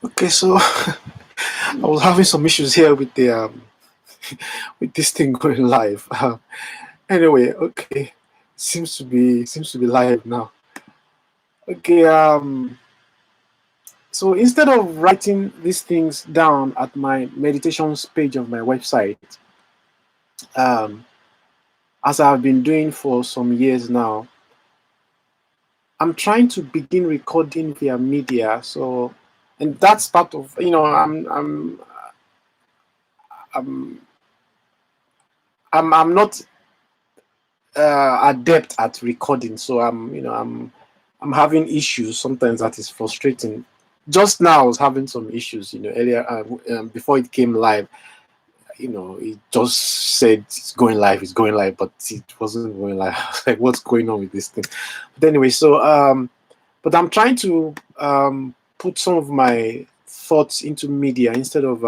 Okay, so I was having some issues here with the with this thing going live. Anyway, okay, seems to be live now. Okay, so instead of writing these things down at my meditations page of my website, um, as I've been doing for some years now, I'm trying to begin recording via media. So, and that's part of I'm I'm not adept at recording, so I'm having issues sometimes. That is frustrating. Just now I was having some issues, earlier, before it came live. It just said it's going live, but it wasn't going live. I was like, what's going on with this thing? But anyway, so but I'm trying to put some of my thoughts into media instead of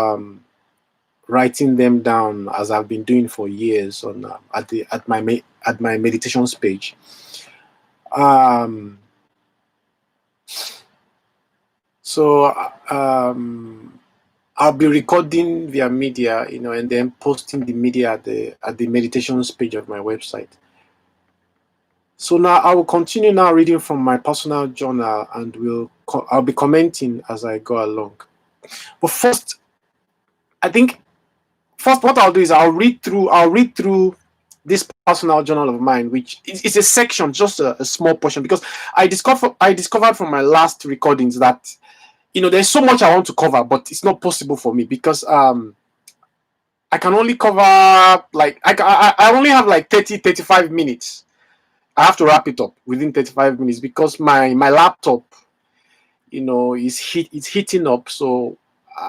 writing them down as I've been doing for years on at my meditations page. Um, so I'll be recording via media, and then posting the media at the meditations page of my website. So now I will continue now reading from my personal journal, and I'll be commenting as I go along. But first, I think what I'll do is I'll read through this personal journal of mine, which is a section, just a small portion, because I discovered from my last recordings that there's so much I want to cover, but it's not possible for me because I can only cover I only have like 35 minutes. I have to wrap it up within 35 minutes because my laptop it's heating up. So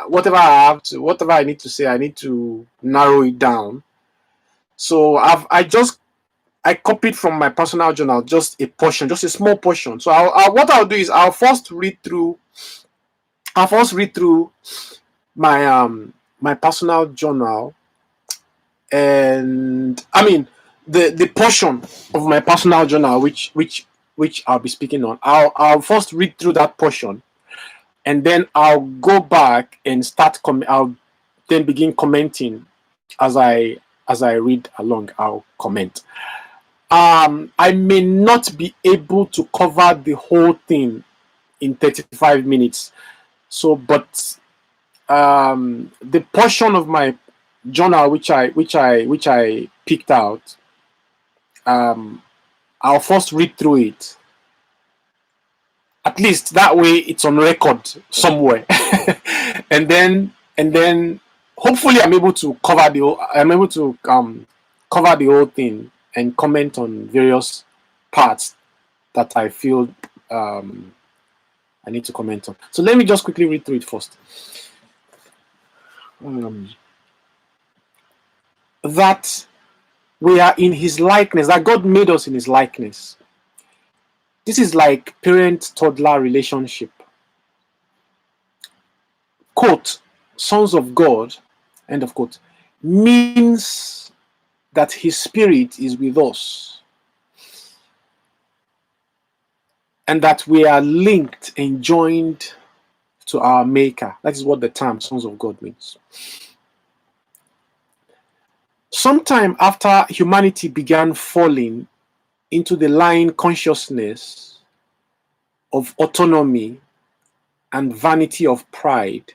whatever I need to say, I need to narrow it down. So I copied from my personal journal just a portion, just a small portion. So what I'll do is I'll first read through my personal journal, and I mean the portion of my personal journal which I'll be speaking on. I'll first read through that portion, and then I'll go back and I'll then begin commenting as I read along. I'll comment. I may not be able to cover the whole thing in 35 minutes. So, but the portion of my journal which I picked out, I'll first read through it. At least that way it's on record somewhere, and then hopefully I'm able to cover the whole thing and comment on various parts that I feel I need to comment on. So let me just quickly read through it first. That we are in His likeness, that God made us in His likeness. This is like parent-toddler relationship. Quote, sons of God, end of quote, means that His Spirit is with us and that we are linked and joined to our Maker. That is what the term sons of God means. Sometime after humanity began falling into the lying consciousness of autonomy and vanity of pride,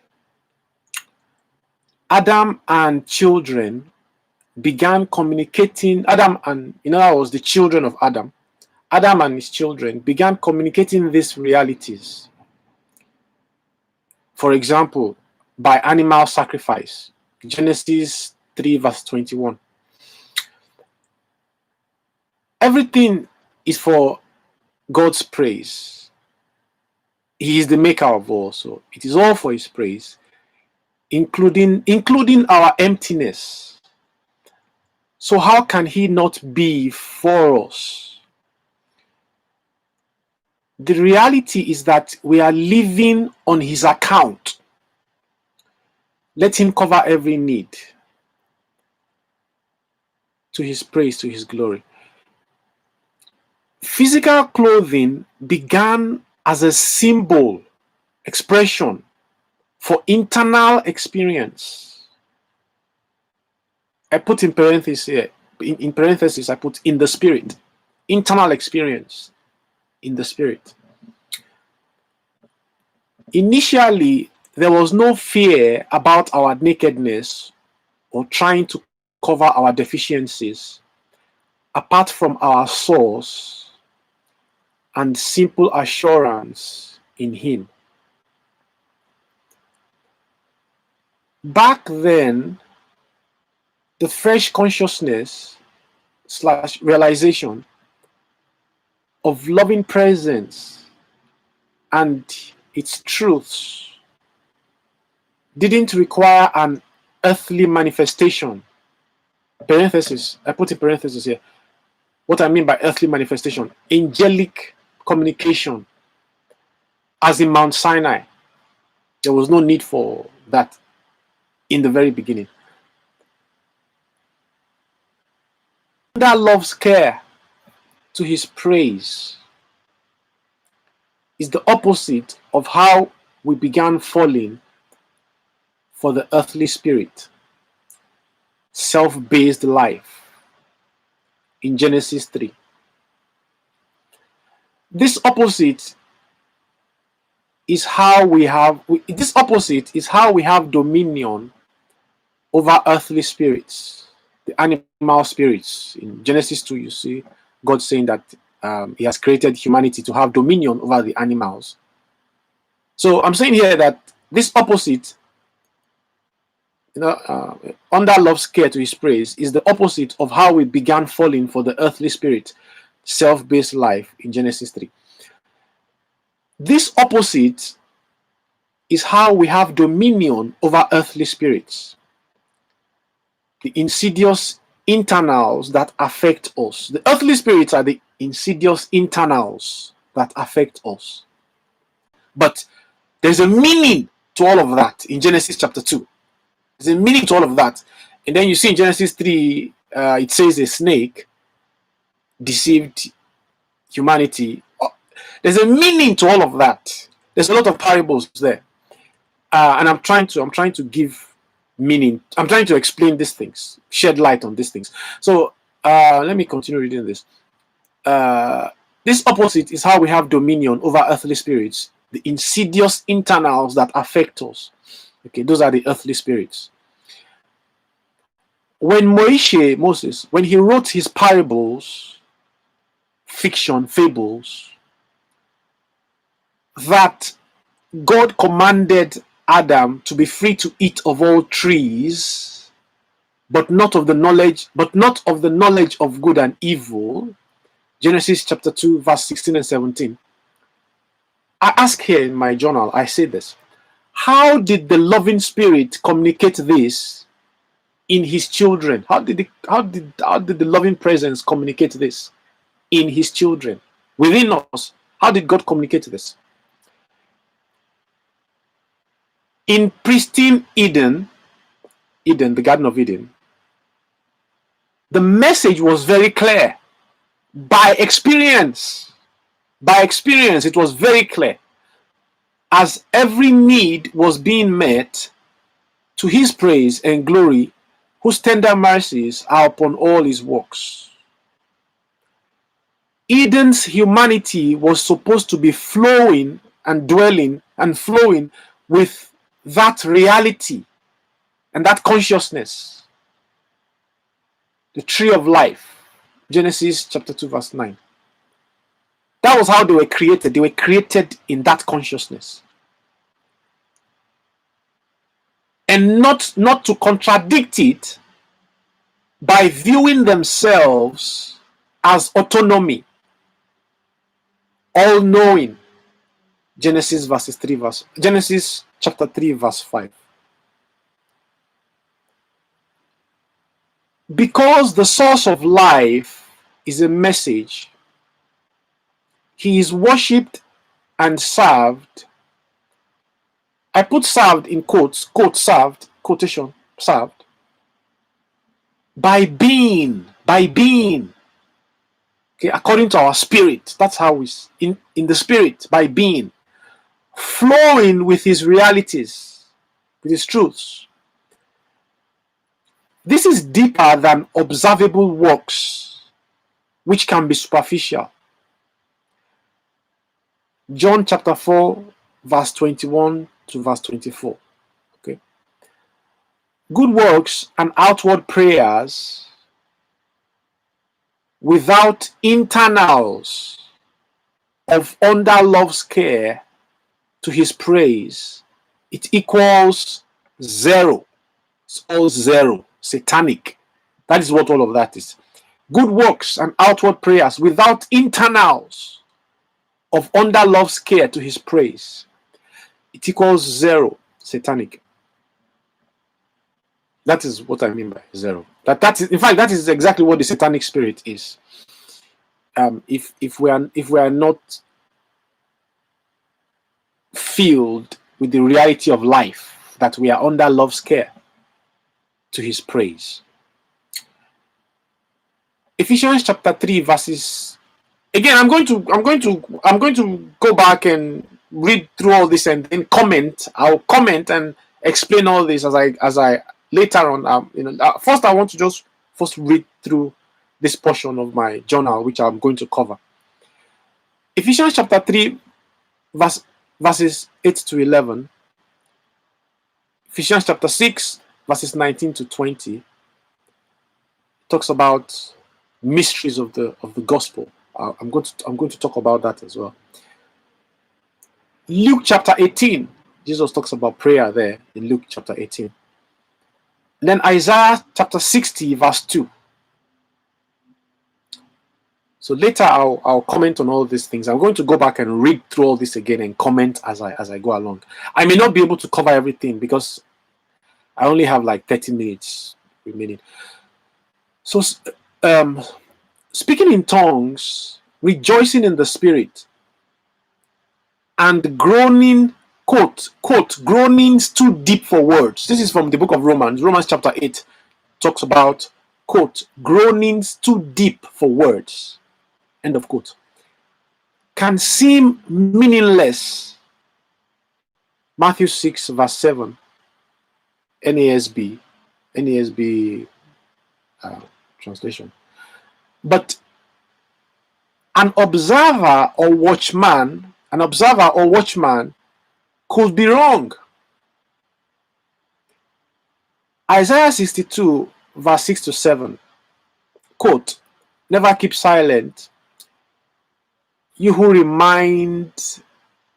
Adam and children began communicating. In other words, the children of Adam and his children began communicating these realities. For example, by animal sacrifice. Genesis 3 verse 21. Everything is for God's praise. He is the maker of all, so it is all for His praise, including our emptiness. So how can He not be for us? The reality is that we are living on His account. Let Him cover every need to His praise, to His glory. Physical clothing began as a symbol, expression for internal experience. I put in parentheses here. In parentheses, I put in the spirit. Internal experience in the spirit. Initially, there was no fear about our nakedness or trying to cover our deficiencies apart from our source and simple assurance in Him. Back then, the fresh consciousness / realization of loving presence and its truths didn't require an earthly manifestation. Parenthesis, I put in parenthesis here. What I mean by earthly manifestation, angelic communication, as in Mount Sinai. There was no need for that in the very beginning. That love's care to His praise is the opposite of how we began falling for the earthly spirit, self-based life in Genesis 3. This opposite is how we have dominion over earthly spirits, the animal spirits. In Genesis 2, you see God saying that He has created humanity to have dominion over the animals. So I'm saying here that this opposite, under love's care to His praise, is the opposite of how we began falling for the earthly spirit, self-based life in Genesis 3. This opposite is how we have dominion over earthly spirits, the insidious internals that affect us. The earthly spirits are the insidious internals that affect us. But there's a meaning to all of that in Genesis chapter 2. There's a meaning to all of that. And then you see in Genesis 3, it says a snake deceived humanity. There's a meaning to all of that. There's a lot of parables there. And I'm trying to give meaning. I'm trying to explain these things, shed light on these things. So let me continue reading this. This opposite is how we have dominion over earthly spirits, the insidious internals that affect us. Okay, those are the earthly spirits. When Moses, when he wrote his parables, fiction, fables, that God commanded Adam to be free to eat of all trees, but not of the knowledge of good and evil. Genesis chapter 2, verse 16 and 17. I ask here in my journal, I say this. How did the loving spirit communicate this in His children? How did the loving presence communicate this in His children? Within us, how did God communicate this? In pristine Eden, the Garden of Eden, the message was very clear. By experience, it was very clear. As every need was being met, to His praise and glory, whose tender mercies are upon all His works. Eden's humanity was supposed to be flowing and dwelling and flowing with that reality and that consciousness. The tree of life. Genesis chapter 2, verse 9. That was how they were created. They were created in that consciousness. And not to contradict it by viewing themselves as autonomy, all-knowing. Genesis chapter 3, verse 5. Because the source of life is a message, He is worshipped and served. I put served in quotes, served, quotation, served. By being. Okay, according to our spirit. That's how we, in the spirit, by being. Flowing with His realities. with his truths. This is deeper than observable works, which can be superficial. John chapter 4, verse 21 to verse 24. Okay. Good works and outward prayers without internals of under love's care to his praise, it equals zero. It's all zero. Satanic. That is what all of that is. Good works and outward prayers without internals of under love's care to his praise, it equals zero. Satanic. That is what I mean by zero. That is, in fact, that is exactly what the satanic spirit is. If we are not filled with the reality of life, that we are under love's care to his praise. Ephesians chapter 3 verses. Again, I'm going to go back and read through all this and then comment. I'll comment and explain all this as I later on. First I want to just first read through this portion of my journal, which I'm going to cover. Ephesians chapter 3 verses 8 to 11. Ephesians chapter 6 verses 19 to 20 talks about mysteries of the gospel. I'm going to talk about that as well. Luke chapter 18, Jesus talks about prayer there in Luke chapter 18. And then Isaiah chapter 60 verse 2. So later I'll comment on all these things. I'm going to go back and read through all this again and comment as I go along. I may not be able to cover everything because I only have like 30 minutes remaining. So speaking in tongues, rejoicing in the spirit, and groaning, quote, groanings too deep for words. This is from the book of Romans. Romans chapter 8 talks about, quote, groanings too deep for words, end of quote, can seem meaningless. Matthew 6 verse 7, NASB translation. But an observer or watchman could be wrong. Isaiah 62 verse 6 to 7, quote, never keep silent, you who remind.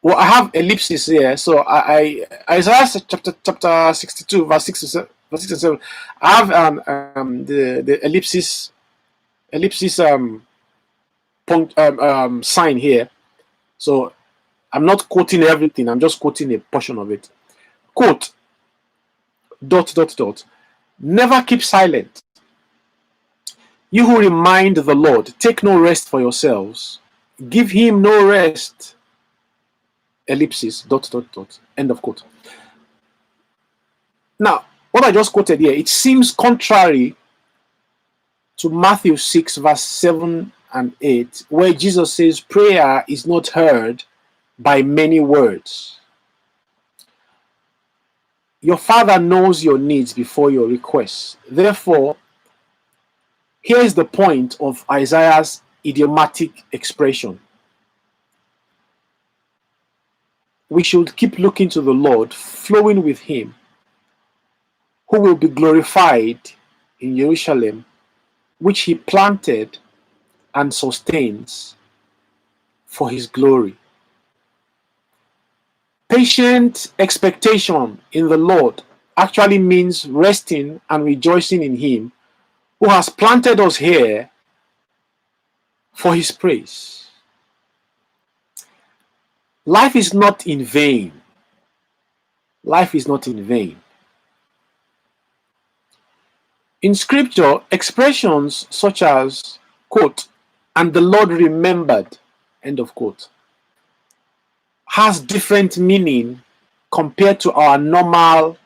Well, I have ellipsis here, so Isaiah chapter 62 verse 6 to 7. I have the ellipsis sign here, so I'm not quoting everything. I'm just quoting a portion of it. Quote, ... never keep silent, you who remind the Lord, take no rest for yourselves, give him no rest, ellipsis ... end of quote. Now, what I just quoted here, it seems contrary to Matthew 6 verse 7 and 8, where Jesus says prayer is not heard by many words. Your Father knows your needs before your requests. Therefore, here is the point of Isaiah's idiomatic expression. We should keep looking to the Lord, flowing with him, who will be glorified in Jerusalem, which he planted and sustains for his glory. Patient expectation in the Lord actually means resting and rejoicing in him who has planted us here for his praise. Life is not in vain. Life is not in vain. In scripture, expressions such as, quote, and the Lord remembered, end of quote, has different meaning compared to our normal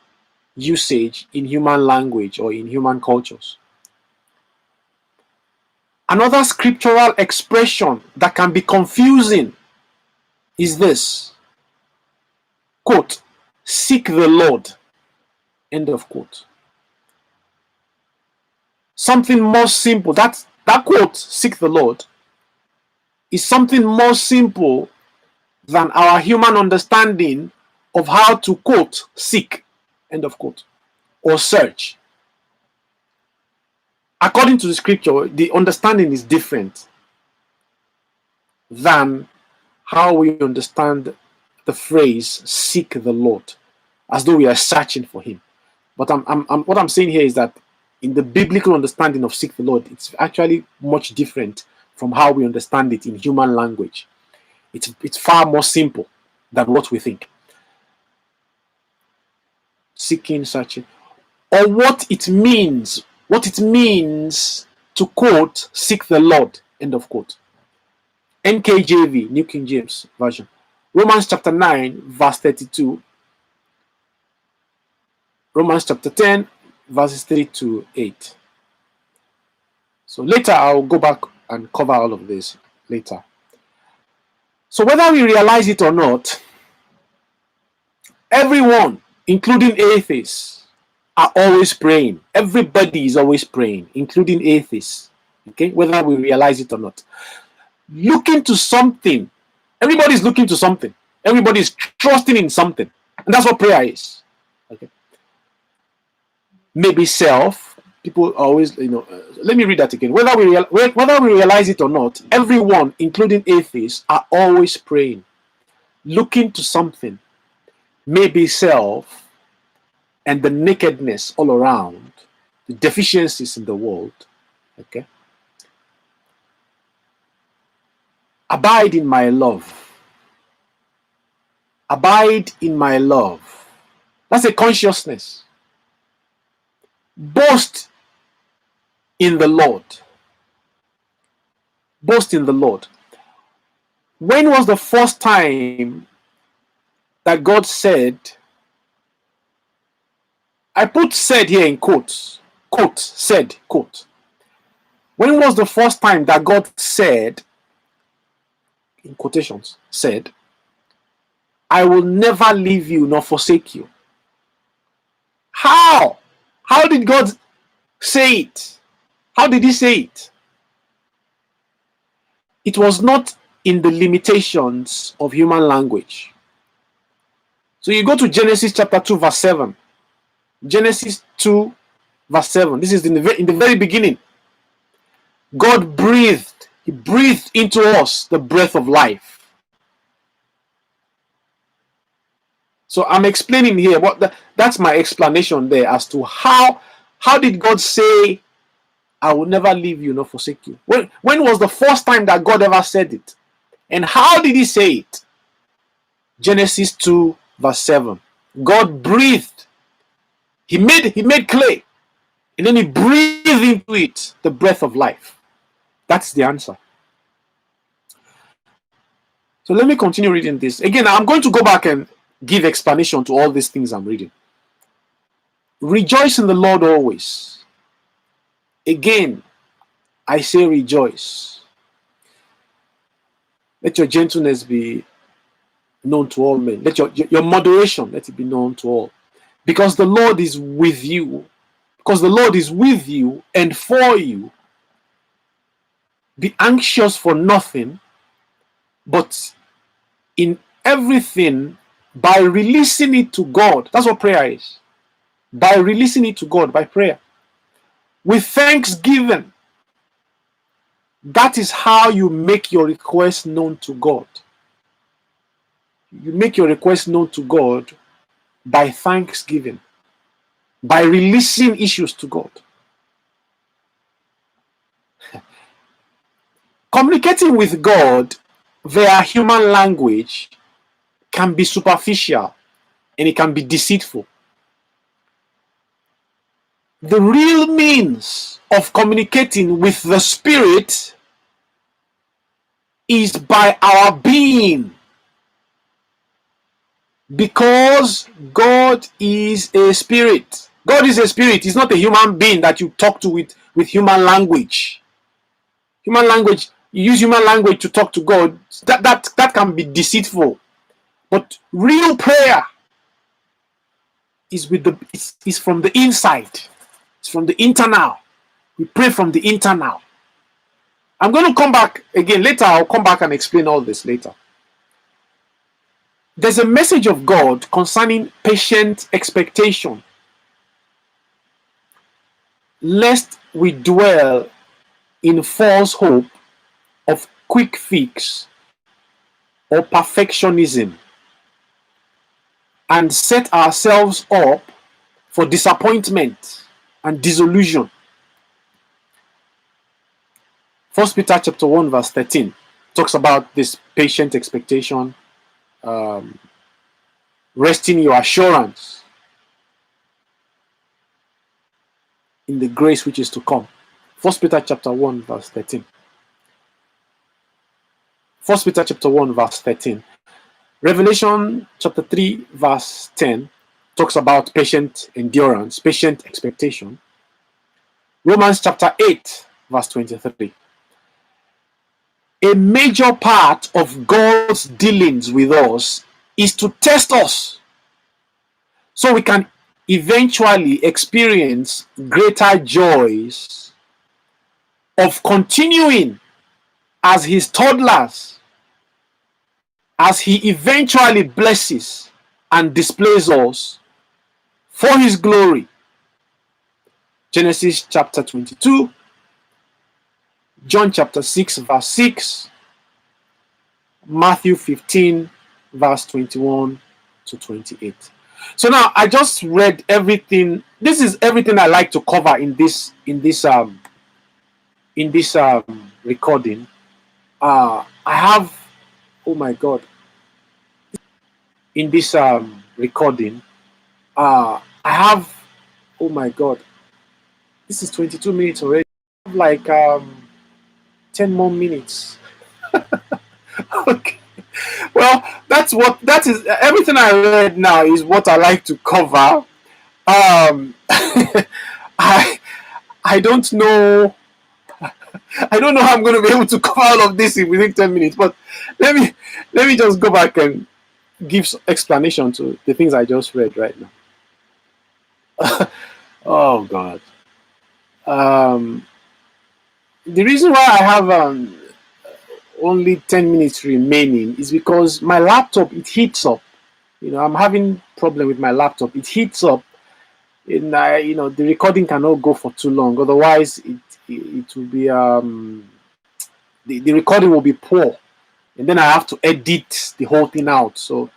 usage in human language or in human cultures. Another scriptural expression that can be confusing is this, quote, seek the Lord, End of quote. Something more simple. That quote, seek the Lord, is something more simple than our human understanding of how to quote, seek, end of quote, or search. According to the scripture, the understanding is different than how we understand the phrase seek the Lord, as though we are searching for him. But what I'm saying here is that in the biblical understanding of seek the Lord, it's actually much different from how we understand it in human language. It's far more simple than what we think. Seeking, searching, or what it means to quote, seek the Lord, end of quote. NKJV, New King James Version. Romans chapter 9, verse 32. Romans chapter 10, verses 3 to 8. So later I'll go back and cover all of this later. So whether we realize it or not, everyone, including atheists, are always praying. Everybody is always praying, including atheists. Okay, whether we realize it or not. Looking to something. Everybody's looking to something. Everybody's trusting in something. And that's what prayer is. Okay. Maybe self. People always, let me read that again. Whether we realize it or not, everyone, including atheists, are always praying. Looking to something. Maybe self and the nakedness all around. The deficiencies in the world. Okay. Abide in my love. Abide in my love. That's a consciousness. Boast in the Lord. Boast in the Lord. When was the first time that God said, I put said here in quotes, quote, said, quote. When was the first time that God said, in quotations, said, I will never leave you nor forsake you? How? How did God say it? How did he say it? It was not in the limitations of human language. So you go to Genesis chapter 2 verse 7. Genesis 2 verse 7. This is in the very beginning. God breathed. He breathed into us the breath of life. So I'm explaining here that's my explanation there as to how did God say, I will never leave you nor forsake you. When was the first time that God ever said it? And how did he say it? Genesis 2 verse 7. God breathed. He made clay. And then he breathed into it the breath of life. That's the answer. So let me continue reading this. Again, I'm going to go back and give explanation to all these things I'm reading. Rejoice in the Lord always. Again, I say rejoice. Let your gentleness be known to all men. Let your moderation, let it be known to all. Because the Lord is with you. Because the Lord is with you and for you. Be anxious for nothing, but in everything, by releasing it to God. That's what prayer is. By releasing it to God, by prayer. With thanksgiving. That is how you make your request known to God. You make your request known to God by thanksgiving. By releasing issues to God. Communicating with God via human language can be superficial and it can be deceitful. The real means of communicating with the Spirit is by our being. Because God is a spirit. God is a spirit. He's not a human being that you talk to with human language. Human language, you use human language to talk to God. That can be deceitful. But real prayer is with the it's from the inside. It's from the internal. We pray from the internal. I'm going to come back again later. I'll come back and explain all this later. There's a message of God concerning patient expectation, lest we dwell in false hope of quick fix or perfectionism and set ourselves up for disappointment and disillusion. 1 Peter chapter 1 verse 13 talks about this patient expectation, resting your assurance in the grace which is to come. 1 Peter chapter 1 verse 13. 1 Peter chapter 1 verse 13. Revelation chapter 3 verse 10 talks about patient endurance, patient expectation. Romans chapter 8 verse 23. A major part of God's dealings with us is to test us so we can eventually experience greater joys of continuing as his toddlers, as he eventually blesses and displays us for his glory. Genesis chapter 22, John chapter 6 verse 6, Matthew 15 verse 21 to 28. So now I just read everything. This is everything I like to cover in this recording. I have, oh my God, in this recording, I have, oh my God, this is 22 minutes already. I have like 10 more minutes. Okay. Well, that is everything I read now is what I like to cover. I don't know. I don't know how I'm going to be able to cover all of this within 10 minutes. But let me just go back and give explanation to the things I just read right now. Oh God. The reason why I have only 10 minutes remaining is because my laptop, it heats up. You know, I'm having problem with my laptop. It heats up, and the recording cannot go for too long. Otherwise, it will be the recording will be poor, and then I have to edit the whole thing out. So,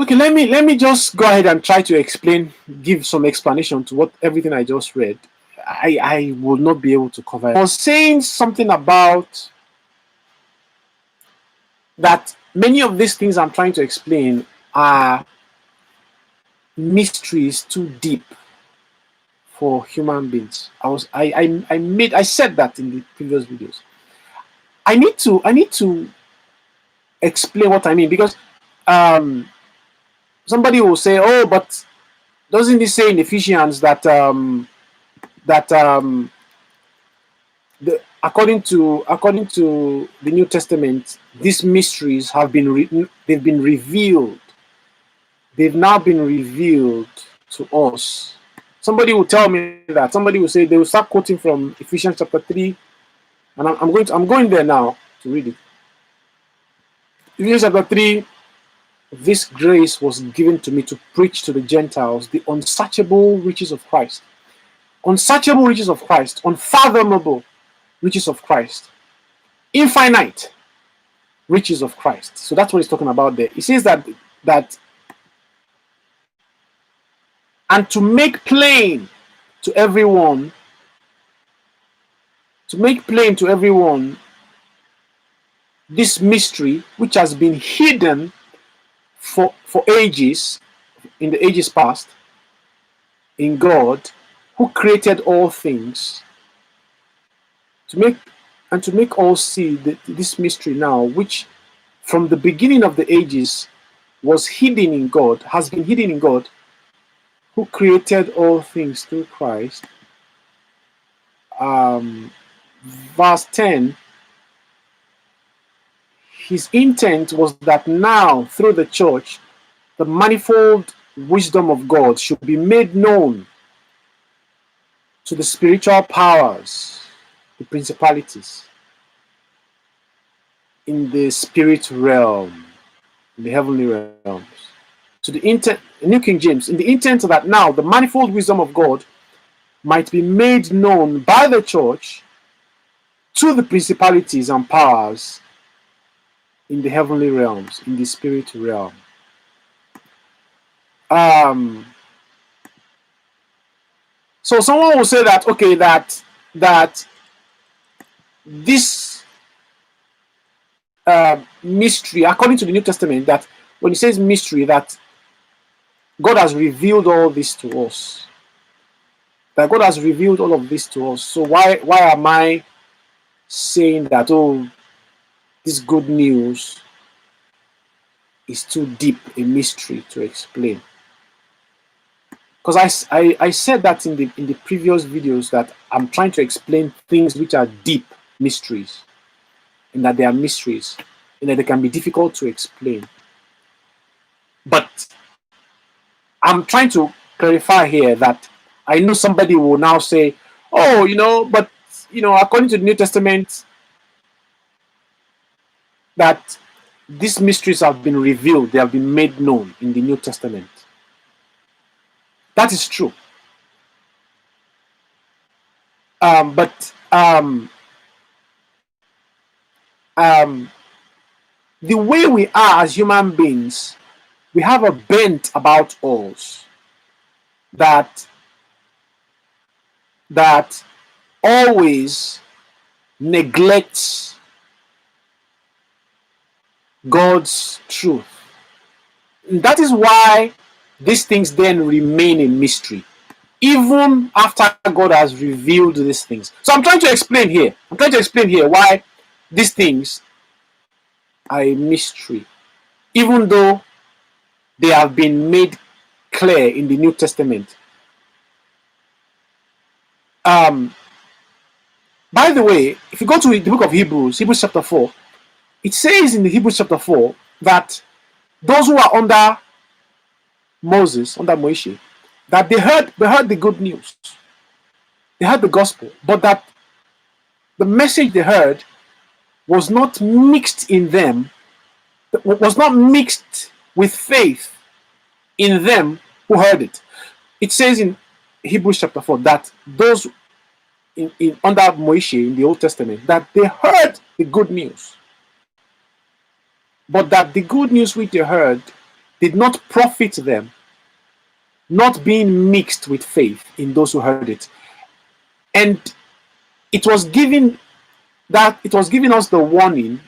okay, let me just go ahead and try to give some explanation to everything I just read. I will not be able to cover it. I was saying something about that many of these things I'm trying to explain are mysteries too deep for human beings. I said that in the previous videos. I need to explain what I mean, because somebody will say, oh, but doesn't this say in Ephesians that according to the New Testament, these mysteries have been written, they've been revealed. They've now been revealed to us. Somebody will tell me that. Somebody will say, they will start quoting from Ephesians chapter 3, and I'm going there now to read it. Ephesians chapter 3, this grace was given to me to preach to the Gentiles the unsearchable riches of Christ. Unsearchable riches of Christ, unfathomable riches of Christ, infinite riches of Christ. So that's what he's talking about there. He says that and to make plain to everyone, this mystery which has been hidden for ages, in the ages past, in God, who created all things, to make all see this mystery now, which from the beginning of the ages was hidden in God, has been hidden in God, who created all things through Christ. Verse 10, his intent was that now, through the church, the manifold wisdom of God should be made known to the spiritual powers, the principalities in the spirit realm, in the heavenly realms. To the intent, New King James, in the intent that now the manifold wisdom of God might be made known by the church to the principalities and powers in the heavenly realms, in the spirit realm. So someone will say that, okay, that this mystery, according to the New Testament, that when it says mystery, that God has revealed all this to us. That God has revealed all of this to us. So why am I saying that, oh, this good news is too deep a mystery to explain? Because I said that in the previous videos, that I'm trying to explain things which are deep mysteries, and that they are mysteries, and that they can be difficult to explain. But I'm trying to clarify here that I know somebody will now say, oh, but according to the New Testament, that these mysteries have been revealed, they have been made known in the New Testament. That is true. But the way we are as human beings, we have a bent about us that always neglects God's truth. And that is why these things then remain a mystery, even after God has revealed these things. So I'm trying to explain here. Why these things are a mystery, even though they have been made clear in the New Testament. By the way, if you go to the book of Hebrews chapter 4, it says in the Hebrews chapter 4 that those who are under Moses, under Moshe, that they heard the good news. They heard the gospel, but that the message they heard was not mixed in them, was not mixed with faith in them who heard it. It says in Hebrews chapter 4 that those in under Moshe in the Old Testament, that they heard the good news, but that the good news which they heard did not profit them, not being mixed with faith in those who heard it. And it was giving us the warning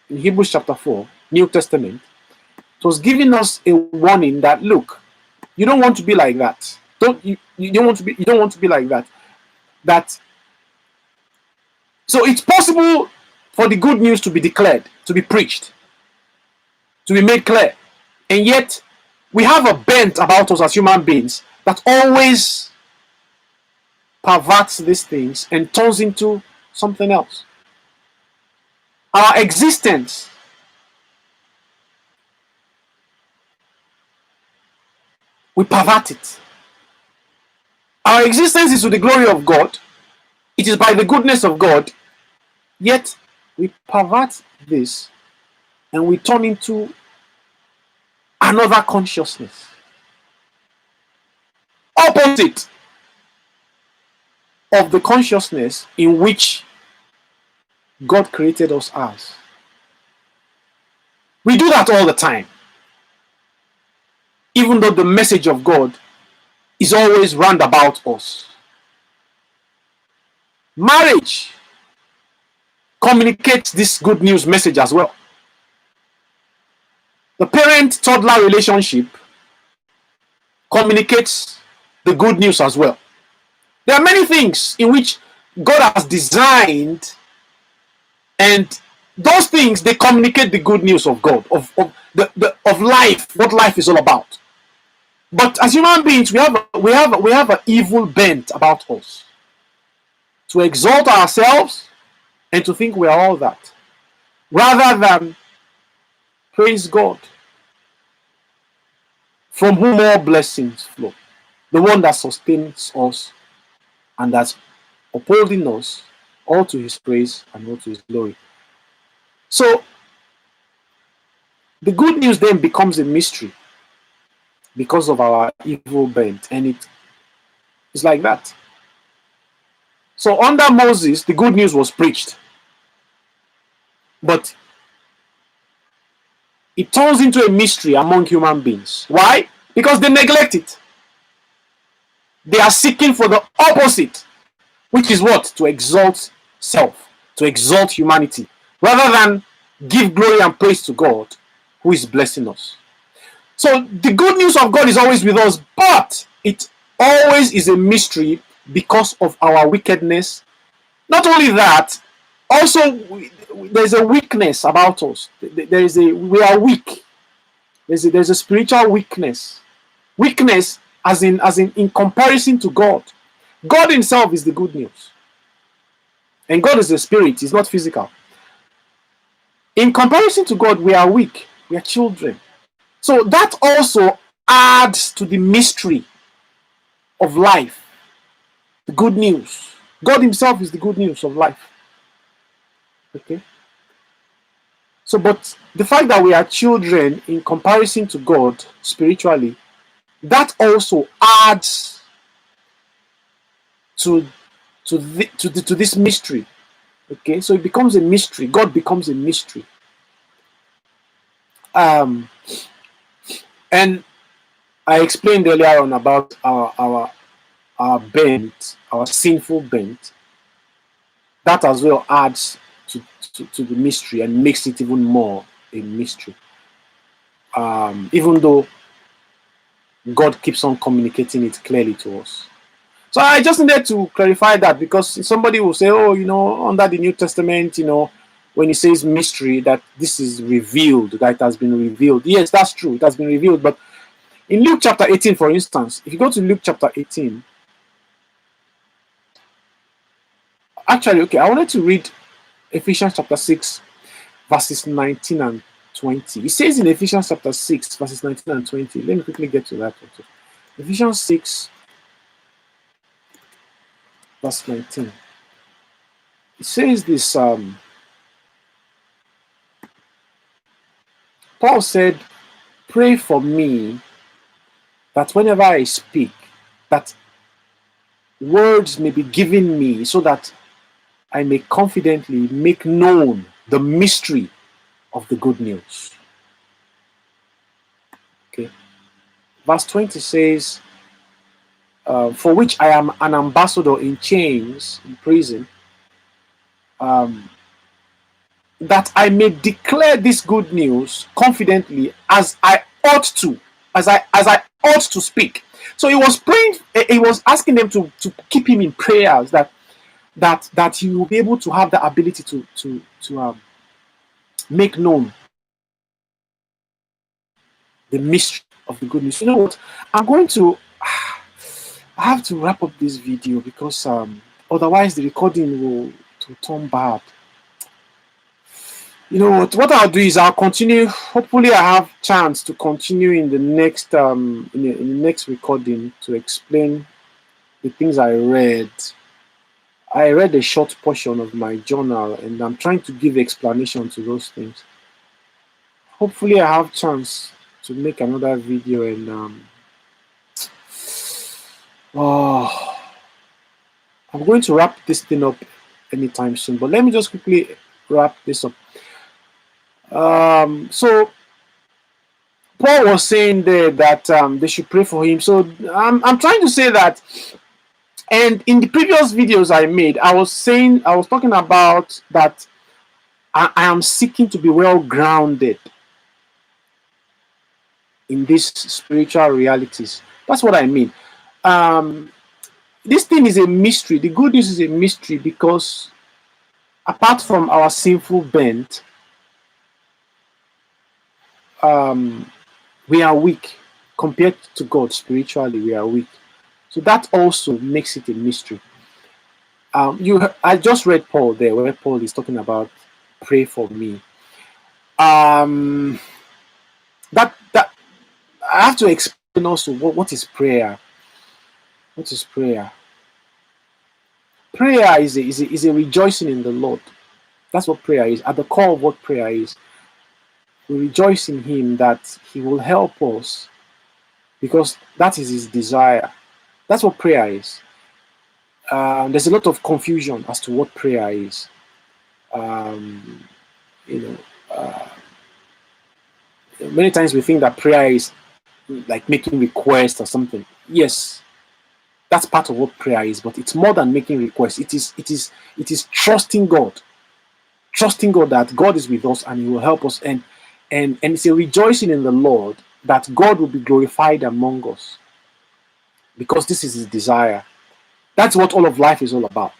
in Hebrews chapter 4, New Testament. It was giving us a warning that, look, you don't want to be like that. You don't want to be like that. So it's possible for the good news to be declared, to be preached, to be made clear. And yet we have a bent about us as human beings that always perverts these things and turns into something else. Our existence we pervert it. Our existence is to the glory of God. It is by the goodness of God. Yet we pervert this and we turn into another consciousness. Opposite of the consciousness in which God created us as. We do that all the time. Even though the message of God is always round about us. Marriage communicates this good news message as well. The parent-toddler relationship communicates the good news as well. There are many things in which God has designed, and those things, they communicate the good news of God, of life, what life is all about. But as human beings, we have an evil bent about us, to exalt ourselves and to think we are all that, rather than praise God from whom all blessings flow, the one that sustains us and that's upholding us, all to his praise and all to his glory. So the good news then becomes a mystery because of our evil bent, and it's like that. So under Moses, the good news was preached, but it turns into a mystery among human beings. Why? Because they neglect it. They are seeking for the opposite, which is what? To exalt self, to exalt humanity, rather than give glory and praise to God who is blessing us. So the good news of God is always with us, but it always is a mystery because of our wickedness. Not only that, also there's a weakness about us. We are weak. There's a spiritual weakness. Weakness as in comparison to God. God himself is the good news. And God is a spirit, he's not physical. In comparison to God, we are weak. We are children. So that also adds to the mystery of life. The good news. God himself is the good news of life. Okay? So, but the fact that we are children in comparison to God spiritually, that also adds to this mystery. Okay, so it becomes a mystery. God becomes a mystery. And I explained earlier on about our bent, our sinful bent. That as well adds to the mystery and makes it even more a mystery. Even though God keeps on communicating it clearly to us. So I just needed to clarify that, because somebody will say, oh, under the New Testament, when it says mystery, that this is revealed, that it has been revealed. Yes, that's true. It has been revealed. But in Luke chapter 18, for instance, if you go to Luke chapter 18, actually, okay, I wanted to read Ephesians chapter 6, verses 19 and 20. It says in Ephesians chapter 6, verses 19 and 20. Let me quickly get to that. Also. Ephesians 6, verse 19. It says this, Paul said, pray for me that whenever I speak, that words may be given me so that I may confidently make known the mystery of the good news. Okay. Verse 20 says, for which I am an ambassador in chains, in prison, that I may declare this good news confidently as I ought to, as I ought to speak. So he was praying, he was asking them to keep him in prayers, that he will be able to have the ability to make known the mystery of the good news. You know what? I have to wrap up this video, because otherwise the recording will turn bad. You know what I'll do is I'll continue. Hopefully I have chance to continue in the next in the next recording to explain the things I read. I read a short portion of my journal, and I'm trying to give explanation to those things. Hopefully I have chance to make another video, and I'm going to wrap this thing up anytime soon, but let me just quickly wrap this up. So Paul was saying there that they should pray for him. So I'm trying to say that, and in the previous videos I made, I was talking about that I am seeking to be well grounded in these spiritual realities. That's what I mean. This thing is a mystery. The good news is a mystery, because apart from our sinful bent, we are weak compared to God. Spiritually, we are weak. So that also makes it a mystery. I just read Paul there, where Paul is talking about pray for me. That I have to explain And also, what is prayer? What is prayer? Prayer is a rejoicing in the Lord. That's what prayer is. At the core of what prayer is, we rejoice in Him that He will help us because that is His desire. That's what prayer is. There's a lot of confusion as to what prayer is. Um, you know, many times we think that prayer is like making requests or something. Yes, that's part of what prayer is, but it's more than making requests. It is trusting God that God is with us and He will help us, and it's a rejoicing in the Lord that God will be glorified among us because this is His desire. That's what all of life is all about.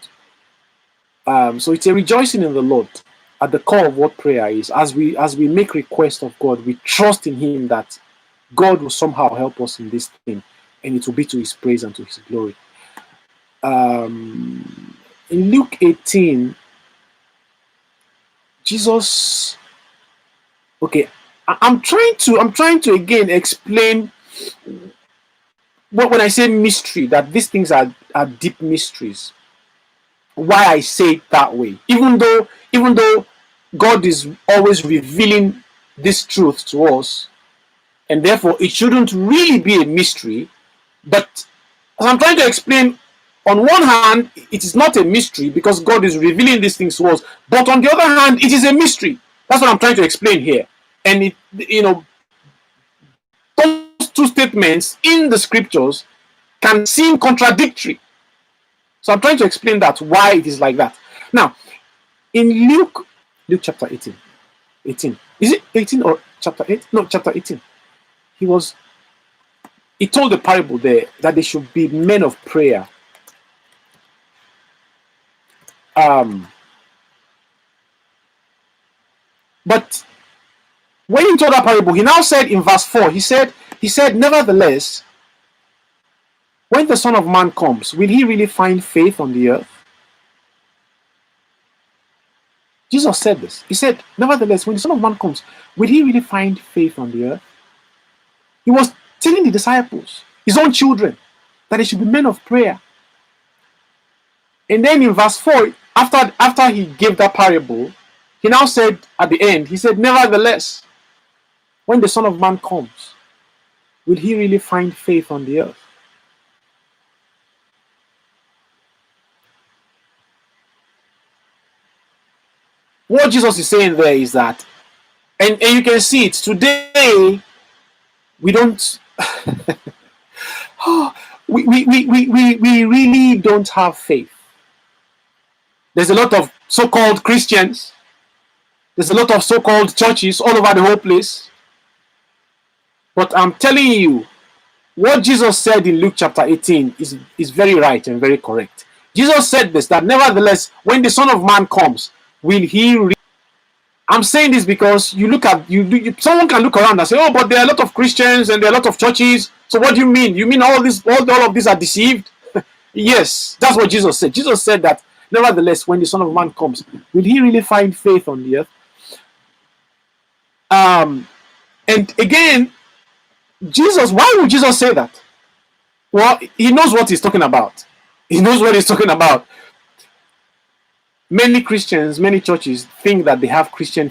So it's a rejoicing in the Lord at the core of what prayer is. As we make requests of God, we trust in Him that God will somehow help us in this thing, and it will be to His praise and to His glory. In Luke 18, Jesus. Okay, I'm trying to again explain when I say mystery, that these things are deep mysteries. Why I say it that way, even though God is always revealing this truth to us, and therefore it shouldn't really be a mystery. But as I'm trying to explain, on one hand, it is not a mystery because God is revealing these things to us. But on the other hand, it is a mystery. That's what I'm trying to explain here. And those two statements in the scriptures can seem contradictory. So I'm trying to explain that, why it is like that. Now, in Luke chapter 18. Is it 18 or chapter 8? No, chapter 18. He told the parable there that they should be men of prayer. But when he told that parable, he now said in verse 4, he said, nevertheless, when the Son of Man comes, will He really find faith on the earth? Jesus said this. He said, nevertheless, when the Son of Man comes, will He really find faith on the earth? He was telling the disciples, His own children, that they should be men of prayer. And then in verse 4, after He gave that parable, He now said at the end, He said, nevertheless, when the Son of Man comes, will He really find faith on the earth? What Jesus is saying there is that, and you can see it today, we don't we really don't have faith. There's a lot of so-called Christians, there's a lot of so-called churches all over the whole place. But I'm telling you, what Jesus said in Luke chapter 18 is very right and very correct. Jesus said this, that nevertheless, when the Son of Man comes, will He... I'm saying this because you look at, someone can look around and say, oh, but there are a lot of Christians and there are a lot of churches. So what do you mean? You mean all of these are deceived? Yes, that's what Jesus said. Jesus said that, nevertheless, when the Son of Man comes, will He really find faith on the earth? And again, Jesus, why would Jesus say that? Well, He knows what He's talking about. He knows what He's talking about. Many Christians, many churches think that they have Christian